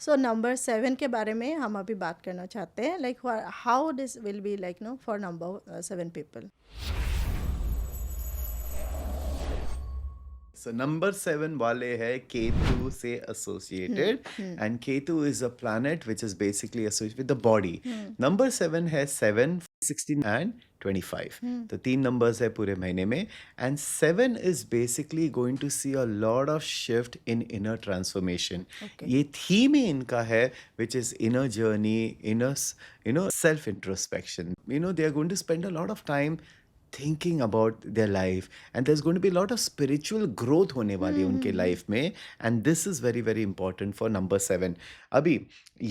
So number 7 के बारे में हम अभी बात करना चाहते हैं, like how this will be like no for number 7 people. So number 7 वाले है Ketu से associated, and Ketu is a planet which is basically associated with the body. Number 7 है 7, 16 and 25. तो 3 numbers है पूरे महीने में, and 7 is basically going to see a lot of shift in inner transformation. Okay. ये theme ही इनका है, which is inner journey, inner self introspection. They are going to spend a lot of time thinking about their life, and there's going to be a lot of spiritual growth होने वाली है उनके life में, and this is very very important for number 7. अभी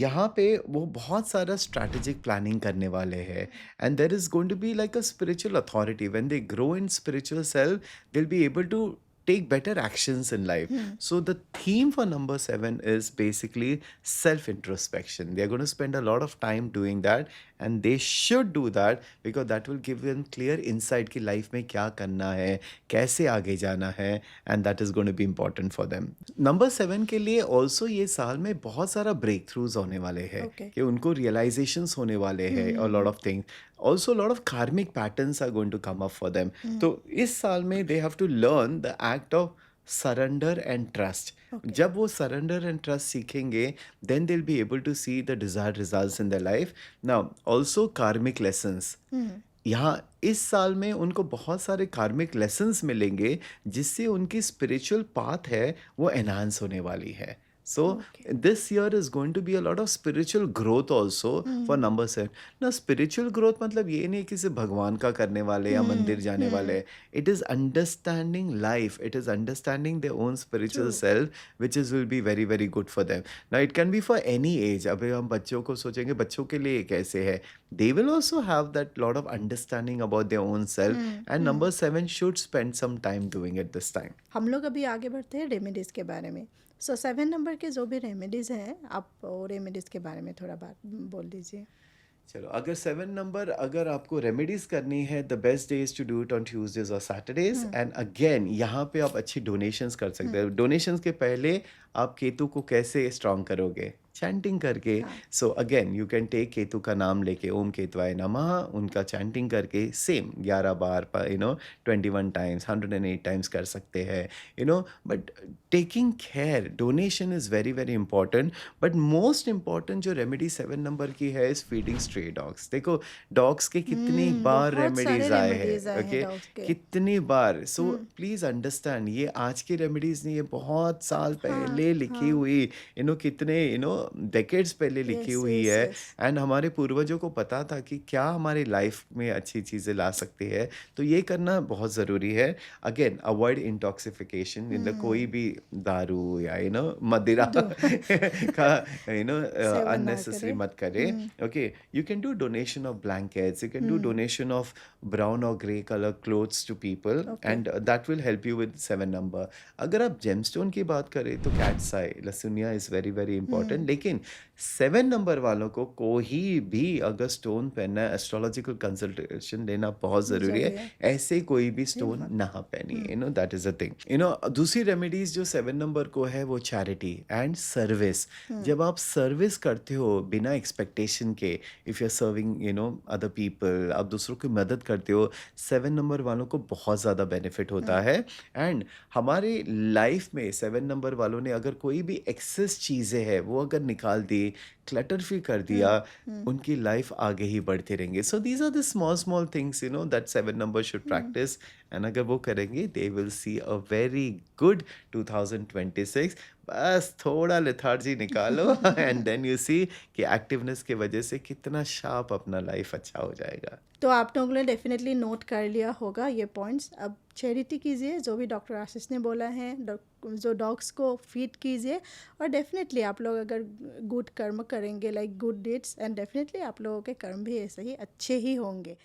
यहाँ पे वो बहुत सारा strategic planning करने वाले हैं, and there is going to be like a spiritual authority. When they grow in spiritual self, they'll be able to take better actions in life. So the theme for number 7 is basically self introspection. They're going to spend a lot of time doing that, and they should do that because that will give them clear insight कि life में क्या करना है, कैसे आगे जाना है, and that is going to be important for them. Number 7 के लिए also ये साल में बहुत सारा breakthroughs होने वाले हैं, Okay. कि उनको realizations होने वाले हैं, a lot of things. Also a lot of karmic patterns are going to come up for them. तो इस साल में they have to learn the act of surrender and trust. Okay. जब वो surrender and trust सीखेंगे, then they'll be able to see the desired results in their life. Now also karmic lessons. यहाँ इस साल में उनको बहुत सारे कार्मिक लेसन्स मिलेंगे, जिससे उनकी स्पिरिचुअल पाथ है वो एनहांस होने वाली है. So Okay. this year is going to be a lot of spiritual growth also for number 7. Now spiritual growth मतलब ये नहीं कि सिर्फ भगवान का करने वाले या मंदिर जाने वाले. It is understanding life. It is understanding their own spiritual True. self, which is will be very very good for them. Now it can be for any age. अभी हम बच्चों को सोचेंगे बच्चों के लिए कैसे है. They will also have that lot of understanding about their own self, and number 7 should spend some time doing it this time. हम लोग अभी आगे बढ़ते हैं रेमेडीज़ के बारे में. सो 7 नंबर के जो भी रेमेडीज़ हैं, आप वो रेमेडीज़ के बारे में थोड़ा बात बोल दीजिए. चलो, अगर 7 नंबर अगर आपको रेमेडीज करनी है, the best days to do it on Tuesdays और सैटरडेज. एंड अगेन यहाँ पे आप अच्छी डोनेशंस कर सकते हो. डोनेशंस के पहले आप केतु को कैसे स्ट्रांग करोगे? चैंटिंग करके. So again you can take Ketu का नाम लेके ओम केतवाय नमः, उनका चैंटिंग करके सेम 11 बार 21 टाइम्स 108 टाइम्स कर सकते हैं. But taking care, donation is very very important. But most important जो रेमेडी 7 नंबर की है इज़ फीडिंग स्ट्रे डॉग्स. देखो डॉग्स के कितनी बार बहुत सारे रेमेडीज आए हैं. रेमेडीज़ आए हैं ओके, डॉग्स के. कितनी बार. सो प्लीज अंडरस्टैंड, ये आज की रेमेडीज नहीं, ये बहुत साल पहले लिखी हुई, कितने डेकेड्स पहले लिखी Yes, हुई yes, है. yes. एंड हमारे पूर्वजों को पता था कि क्या हमारी लाइफ में अच्छी चीज़ें ला सकती है. तो ये करना बहुत ज़रूरी है. अगेन अवॉइड इंटॉक्सिफिकेशन, कोई भी दारू या मदिरा का सेवन ना अननेसेसरी करें. मत करे. Okay, you can do donation of blankets, you can do donation of brown or grey color clothes to people, Okay. and that will help you with 7 number. अगर आप जेमस्टोन की बात करें तो कैट्स आई लसुनिया इज़ वेरी वेरी इंपॉर्टेंट. लेकिन 7 number वालों को कोई भी अगर स्टोन पहनना है, एस्ट्रोलॉजिकल कंसल्टेशन लेना बहुत ज़रूरी ज़रूरी है. है. ऐसे कोई भी स्टोन ना पहनिए. That is a thing. दूसरी रेमेडीज जो 7 नंबर को है वो चैरिटी एंड सर्विस. जब आप सर्विस करते हो बिना एक्सपेक्टेशन के, if you are serving other people, आप दूसरों की मदद करते हो, 7 नंबर वालों को बहुत ज़्यादा बेनिफिट होता है. एंड हमारे लाइफ में 7 नंबर वालों ने अगर कोई भी एक्सेस चीज़ें हैं वो अगर निकाल दी, क्लटर फ्री कर दिया, उनकी लाइफ आगे ही बढ़ते रहेंगे. So these are the small small things that 7 number should practise. And अगर वो करेंगे they will see a very good 2026. बस थोड़ा लेथार्जी निकालो एंड देन यू सी कि एक्टिवनेस की वजह से कितना शार्प अपना लाइफ अच्छा हो जाएगा. तो आप लोगों ने डेफिनेटली नोट कर लिया होगा ये पॉइंट्स. अब चैरिटी कीजिए, जो भी डॉक्टर आशीष ने बोला है, जो डॉग्स को फीड कीजिए, और डेफिनेटली आप लोग अगर गुड कर्म करेंगे, like good deeds, and definitely आप लोगों के कर्म भी ऐसे ही अच्छे ही होंगे.